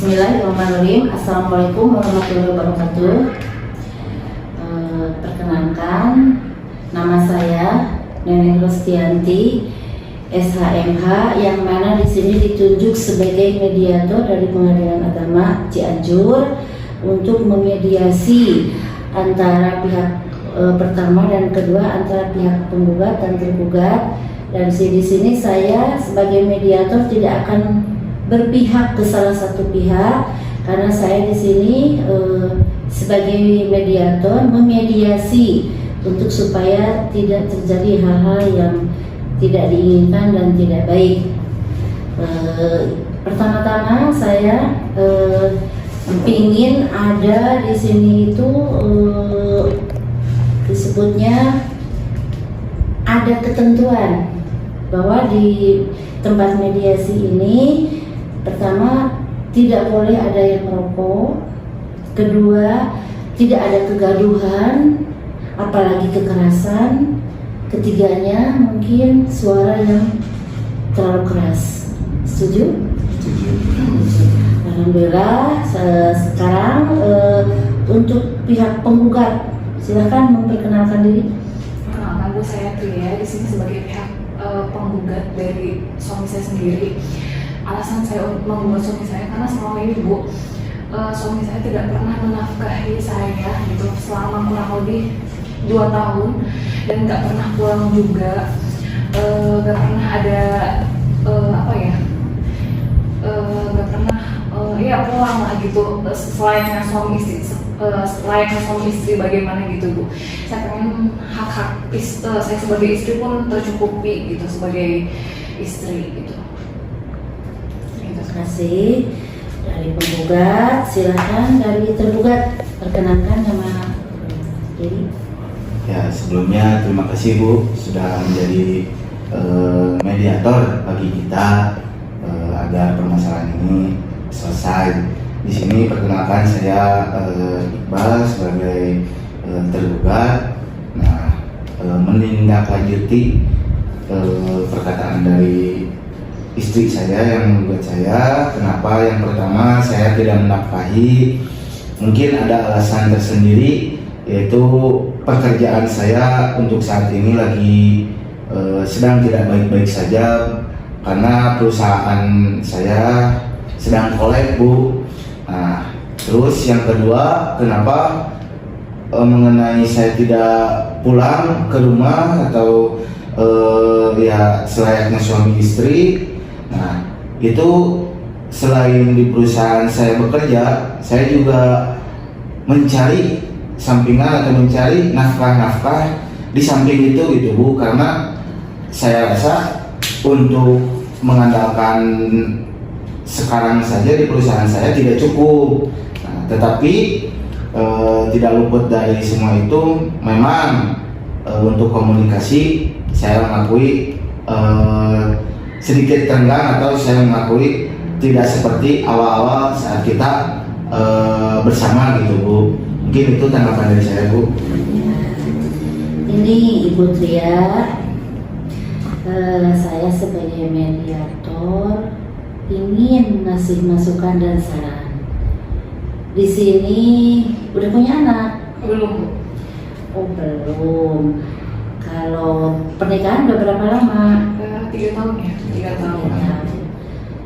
Bismillahirrahmanirrahim. Assalamualaikum warahmatullahi wabarakatuh. Perkenalkan, nama saya Neneng Rostianti, SHMH, yang mana di sini ditunjuk sebagai mediator dari Pengadilan Agama Cianjur untuk memediasi antara pihak pertama dan kedua, antara pihak penggugat dan tergugat. Dan di sini saya sebagai mediator tidak akan berpihak ke salah satu pihak, karena saya di sini sebagai mediator memediasi untuk supaya tidak terjadi hal-hal yang tidak diinginkan dan tidak baik. Pertama-tama saya ingin ada di sini itu disebutnya ada ketentuan bahwa di tempat mediasi ini, pertama, tidak boleh ada yang merokok. Kedua, tidak ada kegaduhan, apalagi kekerasan. Ketiganya, mungkin suara yang terlalu keras. Setuju? Setuju. Alhamdulillah. Sekarang untuk pihak penggugat, silakan memperkenalkan diri. Perkenalkan, Bu, saya Tria, di sini sebagai pihak penggugat dari suami saya sendiri. Alasan saya untuk menggugat suami saya karena selama ini, Bu, suami saya tidak pernah menafkahi saya gitu selama kurang lebih 2 tahun, dan nggak pernah pulang juga, nggak pernah ada nggak pernah pulang lah gitu, selainnya suami istri bagaimana gitu, Bu. Saya pengen hak-hak saya sebagai istri pun tercukupi gitu, sebagai istri gitu. Terima kasih dari penggugat. Silakan dari tergugat, perkenalkan nama diri. Ya, sebelumnya terima kasih Bu sudah menjadi mediator bagi kita agar permasalahan ini selesai. Di sini perkenalkan saya Iqbal sebagai tergugat. Nah, menindaklanjuti perkataan dari istri saya yang menggugat saya. Kenapa? Yang pertama, saya tidak menafkahi. Mungkin ada alasan tersendiri, yaitu pekerjaan saya untuk saat ini lagi sedang tidak baik-baik saja, karena perusahaan saya sedang kolab, Bu. Nah, terus yang kedua, kenapa mengenai saya tidak pulang ke rumah atau ya selayaknya suami istri. Nah, itu selain di perusahaan saya bekerja, saya juga mencari sampingan atau mencari nafkah-nafkah di samping itu gitu, Bu, karena saya rasa untuk mengandalkan sekarang saja di perusahaan saya tidak cukup. Nah, tetapi tidak luput dari semua itu, memang untuk komunikasi saya mengakui sedikit tenggang, atau saya mengakui tidak seperti awal-awal saat kita bersama gitu, Bu. Mungkin itu tanggapan dari saya, Bu. Ini Ibu Tria, saya sebagai mediator ingin ngasih masukan dan saran. Di sini udah punya anak? Belum, Bu. Oh, belum. Kalau pernikahan udah berapa lama? 3 tahun ya, 3 tahun. Ya.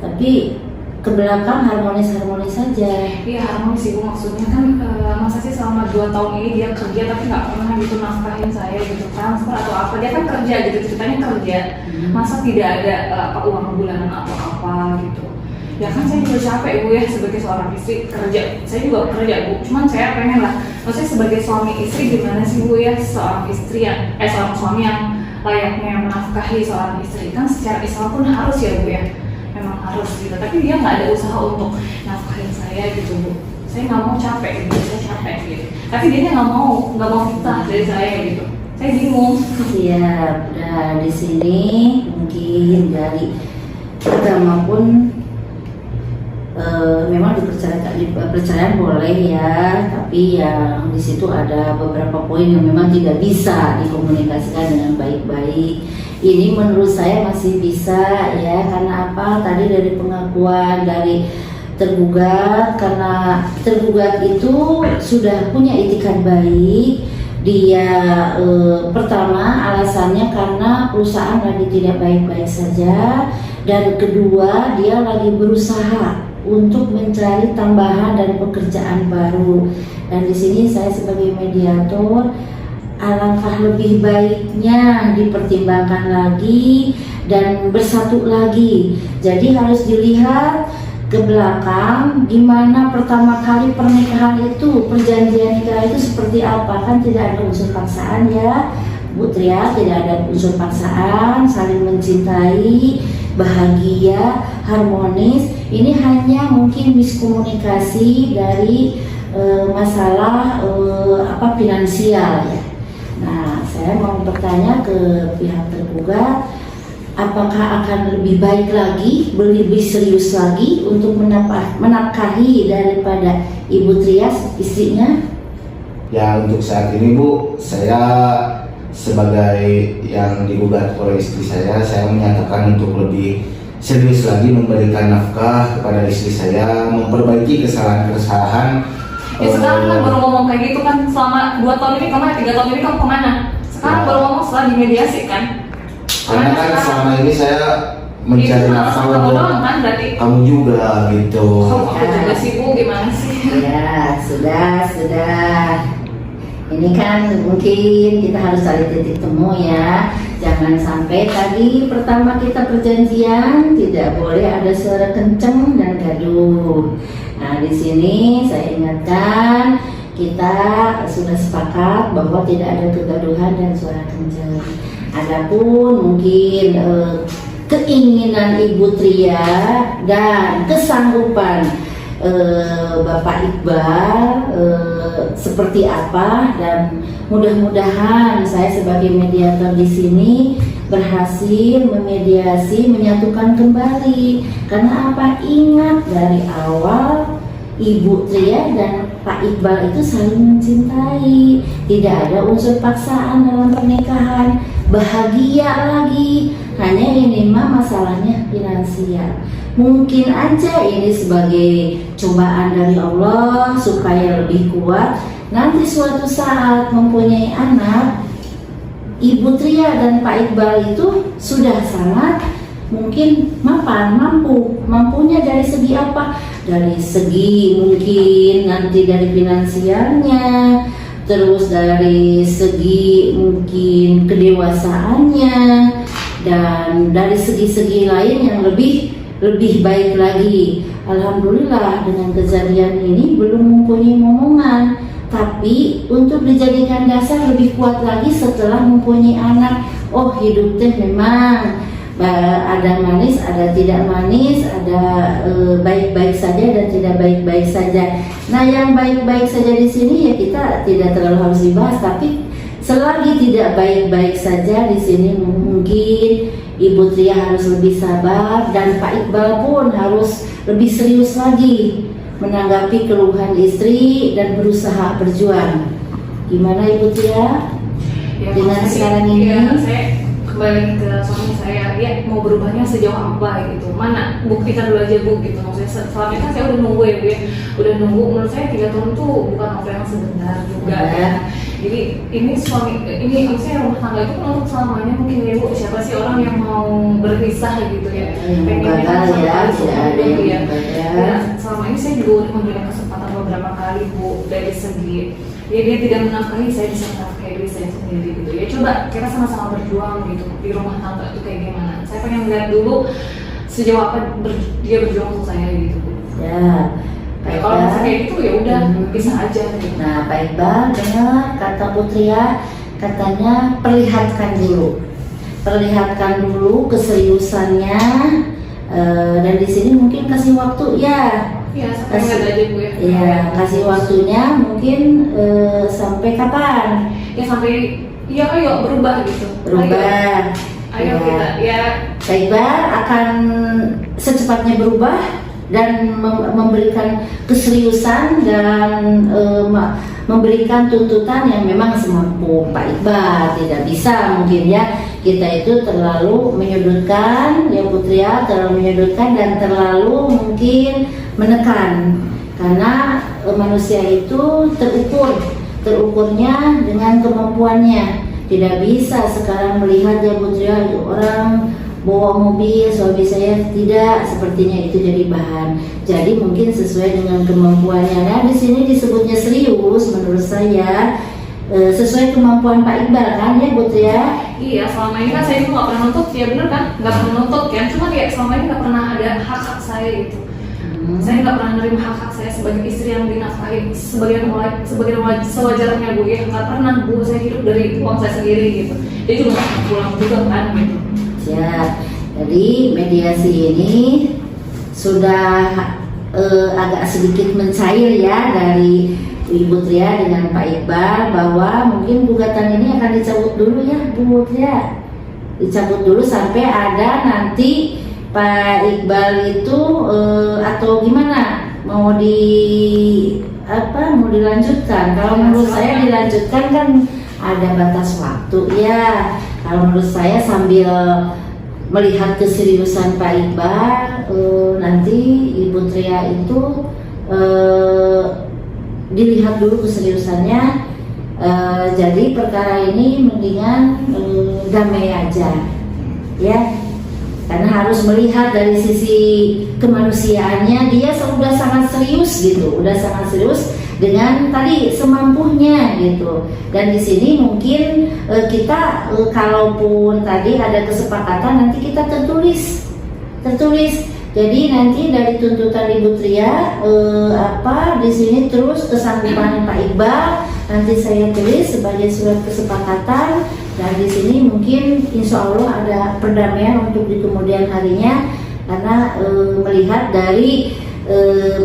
Tapi ke belakang harmonis saja. Iya, harmonis sih, Bu. Maksudnya kan masa sih selama 2 tahun ini dia kerja tapi nggak pernah gitu nafkahin saya gitu, transfer atau apa. Dia kan kerja gitu, ceritanya kerja. Masa tidak ada uang bulanan atau apa gitu. Ya kan saya juga capek, Bu, ya, sebagai seorang istri kerja. Saya juga kerja, Bu. Cuman saya pengen lah, maksudnya sebagai suami istri gimana sih, Bu, ya, seorang istri yang seorang suami yang layaknya menafkahi seorang istri. Kan secara Islam pun harus ya, Bu, ya. Memang harus gitu. Tapi dia nggak ada usaha untuk nafkahin saya gitu, Bu. Saya nggak mau capek gitu, saya capek gitu. Tapi dia nggak mau fitnah dari saya gitu. Saya bingung. Iya, nah di sini mungkin dari agama pun memang dipercayaan boleh ya, tapi yang di situ ada beberapa poin yang memang tidak bisa dikomunikasikan dengan baik-baik. Ini menurut saya masih bisa ya, karena apa? Tadi dari pengakuan dari tergugat karena tergugat itu sudah punya itikat baik. Dia pertama alasannya karena perusahaan lagi tidak baik-baik saja, dan kedua dia lagi berusaha untuk mencari tambahan dan pekerjaan baru. Dan di sini saya sebagai mediator, alangkah lebih baiknya dipertimbangkan lagi dan bersatu lagi. Jadi harus dilihat ke belakang gimana pertama kali pernikahan itu, perjanjian nikah itu seperti apa. Kan tidak ada unsur paksaan ya Bu Tria, tidak ada unsur paksaan, saling mencintai, bahagia, harmonis. Ini hanya mungkin miskomunikasi dari masalah finansial ya. Nah, saya mau bertanya ke pihak tergugat, apakah akan lebih baik lagi, lebih serius lagi untuk menafkahi daripada Ibu Trias istrinya? Ya, untuk saat ini Bu, saya sebagai yang digugat oleh istri saya menyatakan untuk lebih serius lagi memberikan nafkah kepada istri saya, memperbaiki kesalahan-kesalahan. Ya sekarang kan baru ngomong kayak gitu kan, selama 2 tahun ini kemana, 3 tahun ini kamu kemana? Sekarang baru ngomong setelah dimediasi kan? Karena kan selama ini saya mencari nafkah kamu doang kan berarti? Kamu juga gitu. Aku juga sih Bu, gimana sih? Ya sudah. Ini kan mungkin kita harus cari titik temu ya. Jangan sampai tadi pertama kita perjanjian tidak boleh ada suara kenceng dan gaduh. Nah, di sini saya ingatkan, kita sudah sepakat bahwa tidak ada kegaduhan dan suara kenceng. Adapun mungkin keinginan Ibu Tria dan kesanggupan Bapak Iqbal seperti apa, dan mudah-mudahan saya sebagai mediator di sini berhasil memediasi, menyatukan kembali. Karena apa? Ingat dari awal Ibu Tria dan Pak Iqbal itu saling mencintai, tidak ada unsur paksaan dalam pernikahan, bahagia lagi. Hanya ini mah masalahnya finansial. Mungkin aja ini sebagai cobaan dari Allah supaya lebih kuat. Nanti suatu saat mempunyai anak, Ibu Tria dan Pak Iqbal itu sudah sangat mungkin mampunya dari segi apa? Dari segi mungkin nanti dari finansialnya, terus dari segi mungkin kedewasaannya, dan dari segi-segi lain yang lebih baik lagi. Alhamdulillah dengan kejadian ini belum mempunyai momongan, tapi untuk dijadikan dasar lebih kuat lagi setelah mempunyai anak. Oh, hidup teh memang ada manis, ada tidak manis, ada baik-baik saja dan tidak baik-baik saja. Nah, yang baik-baik saja di sini ya kita tidak terlalu harus dibahas, tapi selagi tidak baik-baik saja di sini mungkin Ibu Tria harus lebih sabar dan Pak Iqbal pun harus lebih serius lagi menanggapi keluhan istri dan berusaha berjuang. Gimana Ibu Tria? Ya, dengan sekarang ini? Ya, saya kembali ke suami saya, dia mau berubahnya sejauh apa gitu, mana buktikan dulu aja Bu gitu. Maksudnya selama ini kan saya udah nunggu ya Bu ya, udah nunggu. Menurut saya 3 tahun tuh bukan waktu yang sebentar juga ya. Jadi ini maksudnya rumah tangga itu untuk selamanya mungkin ya Bu. Siapa sih orang yang mau berpisah gitu ya, pengennya kan sama ya. Selama ini saya juga udah memberikan kesempatan beberapa kali Bu, dari segi dia tidak menafkahi, saya bisa menafkahi diri saya sendiri gitu ya. Coba kita sama-sama berjuang gitu di rumah tangga itu kayak gimana. Saya pengen lihat dulu sejauh apa dia berjuang untuk saya gitu Bu. Ya, Ya, kalau misalnya kayak gitu ya udah bisa aja gitu. Nah, Pak Iqbal dengar kata Putria, katanya perlihatkan dulu keseriusannya, dan di sini mungkin kasih waktu ya. Ya, sampai aja Bu ya. Ya, kasih waktunya mungkin sampai kapan? Ya sampai ya ayo berubah gitu. Berubah. Ayo kita ya. Pak Iqbal akan secepatnya berubah dan memberikan keseriusan dan memberikan tuntutan yang memang semampu Pak Iqbal. Tidak bisa mungkin ya kita itu terlalu menyudutkan ya Putria, terlalu menyudutkan dan terlalu mungkin menekan, karena manusia itu terukurnya dengan kemampuannya. Tidak bisa sekarang melihat ya Putri, orang bawa mobil, suami saya tidak, sepertinya itu jadi bahan. Jadi mungkin sesuai dengan kemampuannya. Nah di sini disebutnya serius menurut saya sesuai kemampuan Pak Iqbal kan ya Putri ya? Iya, selama ini kan saya itu nggak pernah nuntut, ya bener kan? Nggak pernah nuntut kan? Cuma kayak selama ini nggak pernah ada hak-hak saya gitu. Saya nggak pernah menerima hak-hak saya sebagai istri yang dinafkahi sewajarnya Bu ya. Nggak pernah Bu, saya hidup dari uang saya sendiri gitu. Dia juga nggak pernah pulang juga kan gitu. Ya, jadi mediasi ini sudah agak sedikit mencair ya dari Ibu Tria dengan Pak Iqbal, bahwa mungkin gugatan ini akan dicabut dulu ya Bu Tria, dicabut dulu sampai ada nanti Pak Iqbal itu atau gimana mau mau dilanjutkan. Kalau menurut saya dilanjutkan kan ada batas waktu ya. Kalau menurut saya sambil melihat keseriusan Pak Iqbal, nanti Ibu Tria itu dilihat dulu keseriusannya. Jadi perkara ini mendingan damai aja ya, karena harus melihat dari sisi kemanusiaannya. Dia sudah sangat serius gitu, udah sangat serius dengan tadi semampunya gitu. Dan di sini mungkin kita kalaupun tadi ada kesepakatan, nanti kita tertulis. Jadi nanti dari tuntutan Ibu Tria di sini terus kesanggupan Pak Iqbal nanti saya tulis sebagai surat kesepakatan. Dan di sini mungkin insya Allah ada perdamaian untuk di kemudian harinya, karena melihat dari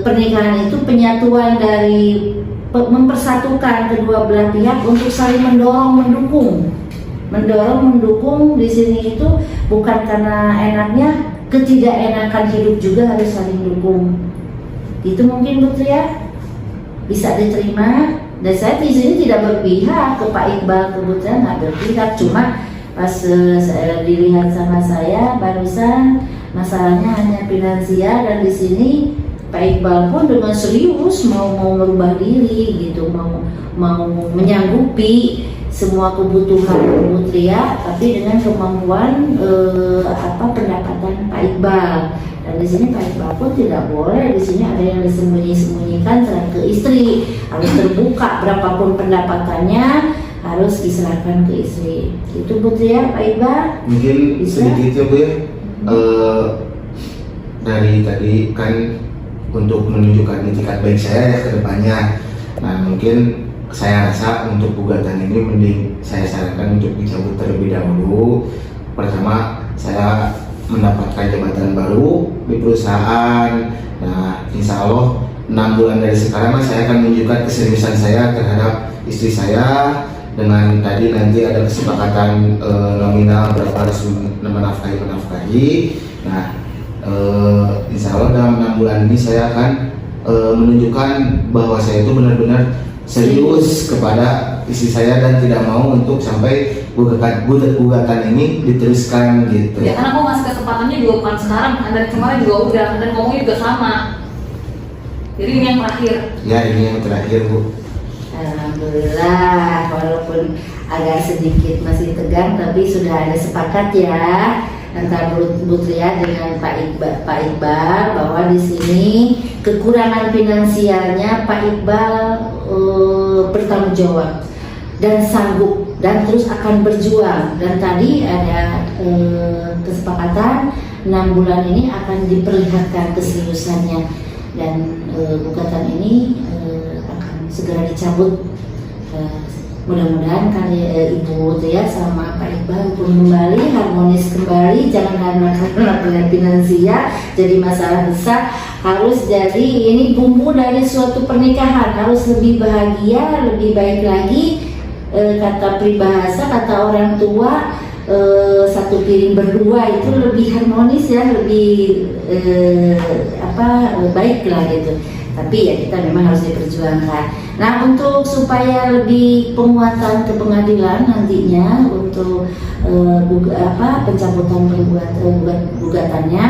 pernikahan itu penyatuan dari mempersatukan kedua belah pihak untuk saling mendukung di sini itu bukan karena enaknya, ketidakenakan hidup juga harus saling dukung. Itu mungkin Bu Tria bisa diterima. Dan saya di sini tidak berpihak ke Pak Iqbal, ke Bu Tria nggak berpihak, cuma pas saya dilihat sama saya barusan masalahnya hanya finansial, dan di sini Pak Iqbal pun dengan serius mau merubah diri gitu, mau menyanggupi semua kebutuhan Bu Tria, tapi dengan kemampuan pendapatan Pak Iqbal. Dan di sini Pak Iqbal pun tidak boleh, di sini ada yang disembunyikan serahkan ke istri, harus terbuka berapapun pendapatannya harus diserahkan ke istri. Itu Bu Tria, Pak Iqbal. Mungkin bisa? Sedikit ya Bu ya, dari tadi kan untuk menunjukkan itikat baik saya ya ke depannya. Nah mungkin saya rasa untuk gugatan ini mending saya sarankan untuk dicabut terlebih dahulu. Pertama, saya mendapatkan jabatan baru di perusahaan. Nah insya Allah 6 bulan dari sekarang saya akan menunjukkan keseriusan saya terhadap istri saya. Dengan tadi nanti ada kesepakatan nominal berapa harus menafkahi. Nah insya Allah dalam 6 bulan ini saya akan menunjukkan bahwa saya itu benar-benar serius kepada istri saya dan tidak mau untuk sampai gugatan ini diteruskan gitu. Ya karena aku ngasih kesempatannya juga bukan sekarang, dari kemarin juga udah, dan ngomongnya juga sama. Jadi ini yang terakhir. Ya ini yang terakhir Bu. Alhamdulillah, walaupun agak sedikit masih tegang, tapi sudah ada sepakat ya antara Bu Tria dengan Pak Iqbal bahwa di sini kekurangan finansialnya Pak Iqbal bertanggung jawab dan sanggup dan terus akan berjuang. Dan tadi ada kesepakatan 6 bulan ini akan diperlihatkan keseriusannya, dan gugatan ini akan segera dicabut. Mudah-mudahan Ibu Tria sama Pak Iqbal pun kembali harmonis kembali, jangan karena finansial jadi masalah besar. Harus jadi ini bumbu dari suatu pernikahan, harus lebih bahagia, lebih baik lagi. Kata peribahasa, kata orang tua, satu piring berdua itu lebih harmonis ya, lebih baik lah gitu. Tapi ya kita memang harus diperjuangkan. Nah, untuk supaya lebih penguatan ke pengadilan nantinya untuk pencabutan gugatannya,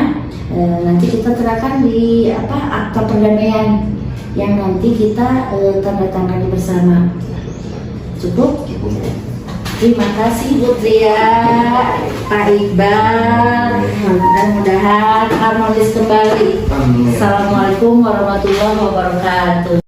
nanti kita serahkan di akta perdamaian yang nanti kita tanda tangani bersama. Cukup? Terima kasih Bu Tria, Pak Iqbal, mudah-mudahan harmonis kembali. Amin. Assalamualaikum warahmatullahi wabarakatuh.